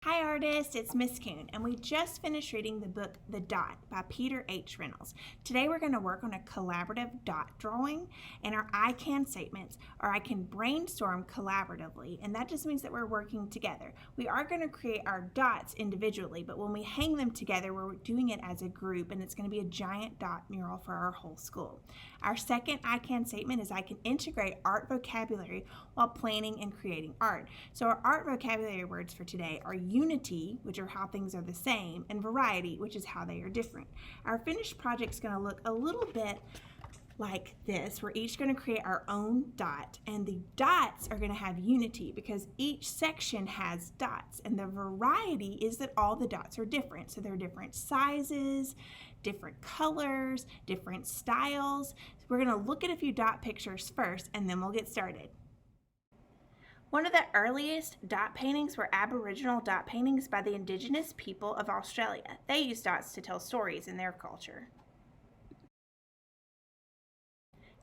Hi artists, it's Miss Coon, and we just finished reading the book The Dot by Peter H. Reynolds. Today we're going to work on a collaborative dot drawing, and our I can statements are I can brainstorm collaboratively, and that just means that we're working together. We are going to create our dots individually, but when we hang them together, we're doing it as a group, and it's going to be a giant dot mural for our whole school. Our second I can statement is I can integrate art vocabulary while planning and creating art. So our art vocabulary words for today are unity, which are how things are the same, and variety, which is how they are different. Our finished project is going to look a little bit like this. We're each going to create our own dot, and the dots are going to have unity because each section has dots, and the variety is that all the dots are different. So they're different sizes, different colors, different styles. So we're going to look at a few dot pictures first, and then we'll get started. One of the earliest dot paintings were Aboriginal dot paintings by the indigenous people of Australia. They used dots to tell stories in their culture.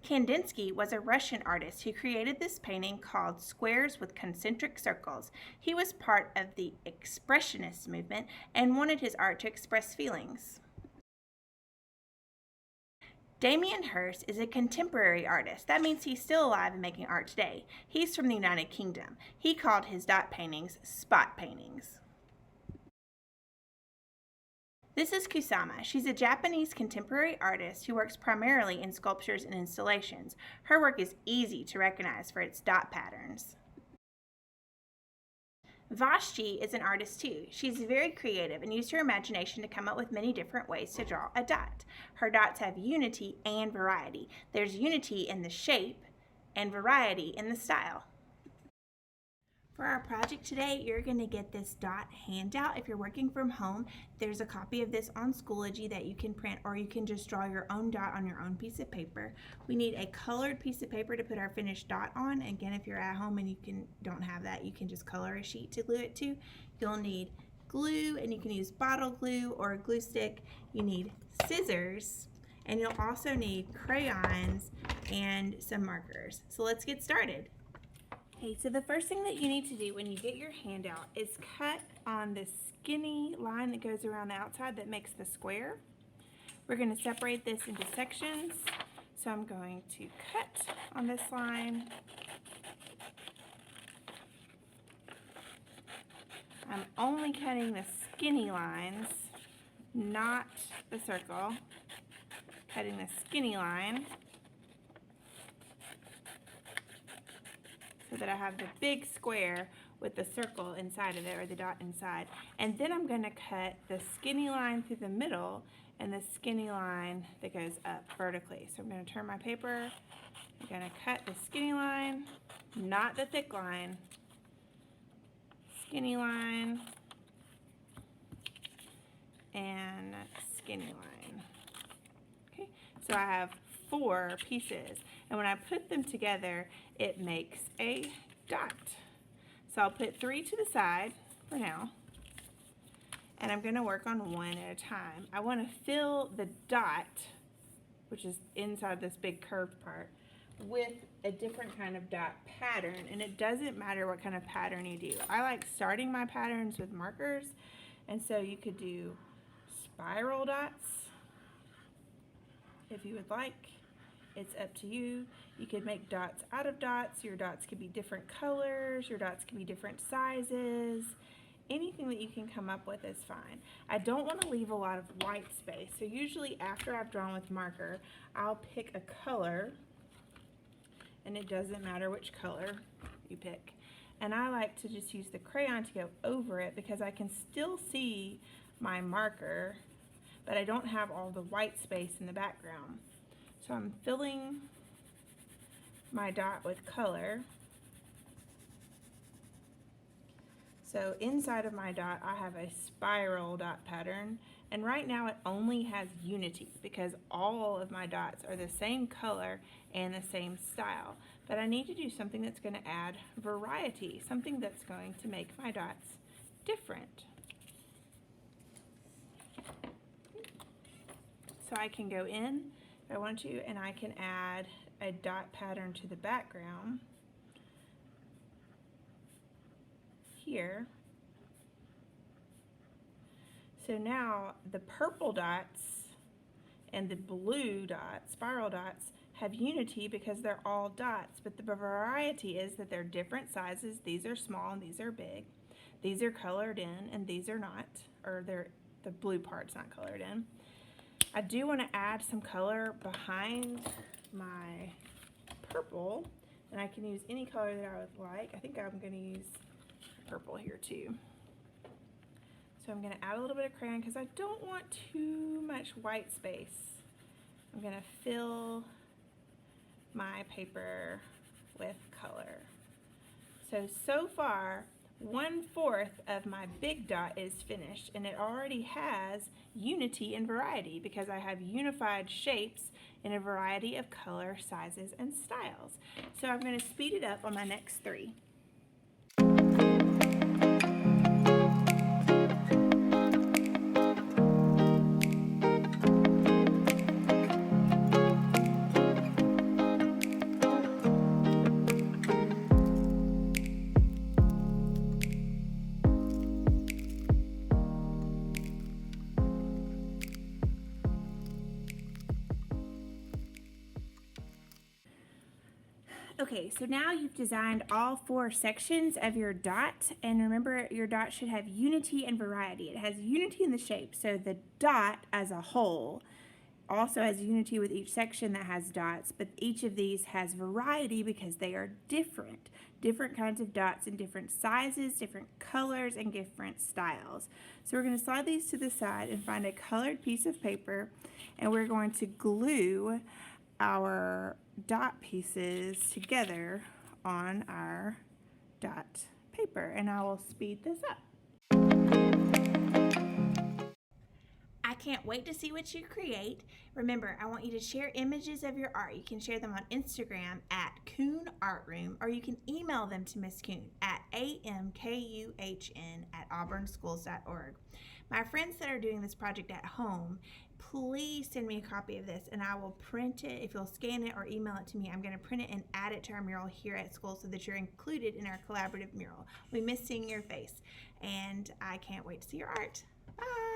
Kandinsky was a Russian artist who created this painting called Squares with Concentric Circles. He was part of the Expressionist movement and wanted his art to express feelings. Damien Hirsch is a contemporary artist. That means he's still alive and making art today. He's from the United Kingdom. He called his dot paintings spot paintings. This is Kusama. She's a Japanese contemporary artist who works primarily in sculptures and installations. Her work is easy to recognize for its dot patterns. Vashti is an artist too. She's very creative and used her imagination to come up with many different ways to draw a dot. Her dots have unity and variety. There's unity in the shape and variety in the style. For our project today, you're going to get this dot handout. If you're working from home, there's a copy of this on Schoology that you can print, or you can just draw your own dot on your own piece of paper. We need a colored piece of paper to put our finished dot on. Again, if you're at home and you don't have that, you can just color a sheet to glue it to. You'll need glue, and you can use bottle glue or a glue stick. You need scissors, and you'll also need crayons and some markers. So let's get started. Okay, so the first thing that you need to do when you get your handout is cut on the skinny line that goes around the outside that makes the square. We're going to separate this into sections. So I'm going to cut on this line. I'm only cutting the skinny lines, not the circle. Cutting the skinny line so that I have the big square with the circle inside of it, or the dot inside. And then I'm going to cut the skinny line through the middle and the skinny line that goes up vertically. So I'm going to turn my paper. I'm going to cut the skinny line, not the thick line. Skinny line and skinny line. Okay, so I have 4 pieces, and when I put them together it makes a dot. So I'll put 3 to the side for now, and I'm going to work on one at a time. I want to fill the dot, which is inside this big curved part, with a different kind of dot pattern, and it doesn't matter what kind of pattern you do. I like starting my patterns with markers, and so you could do spiral dots if you would like. It's up to you. You could make dots out of dots. Your dots could be different colors. Your dots can be different sizes. Anything that you can come up with is fine. I don't want to leave a lot of white space. So usually after I've drawn with marker, I'll pick a color, and it doesn't matter which color you pick. And I like to just use the crayon to go over it because I can still see my marker, but I don't have all the white space in the background. So I'm filling my dot with color. So inside of my dot I have a spiral dot pattern, and right now it only has unity because all of my dots are the same color and the same style. But I need to do something that's going to add variety, something that's going to make my dots different. So I can go in if I want to, and I can add a dot pattern to the background here. So now the purple dots and the blue dots, spiral dots, have unity because they're all dots, but the variety is that they're different sizes. These are small and these are big. These are colored in and these are not, or the blue part's not colored in. I do want to add some color behind my purple, and I can use any color that I would like. I think I'm going to use purple here too. So I'm going to add a little bit of crayon because I don't want too much white space. I'm going to fill my paper with color. So far, 1/4 of my big dot is finished, and it already has unity and variety because I have unified shapes in a variety of color, sizes, and styles. So I'm going to speed it up on my next 3. Okay, so now you've designed all 4 sections of your dot, and remember your dot should have unity and variety. It has unity in the shape, so the dot as a whole also has unity with each section that has dots, but each of these has variety because they are different kinds of dots in different sizes, different colors, and different styles. So we're going to slide these to the side and find a colored piece of paper, and we're going to glue our dot pieces together on our dot paper, and I will speed this up. I can't wait to see what you create. Remember, I want you to share images of your art. You can share them on Instagram at Kuhn Art Room, or you can email them to Miss Kuhn at amkuhn@auburnschools.org. My friends that are doing this project at home, please send me a copy of this and I will print it. If you'll scan it or email it to me, I'm going to print it and add it to our mural here at school so that you're included in our collaborative mural. We miss seeing your face, and I can't wait to see your art. Bye!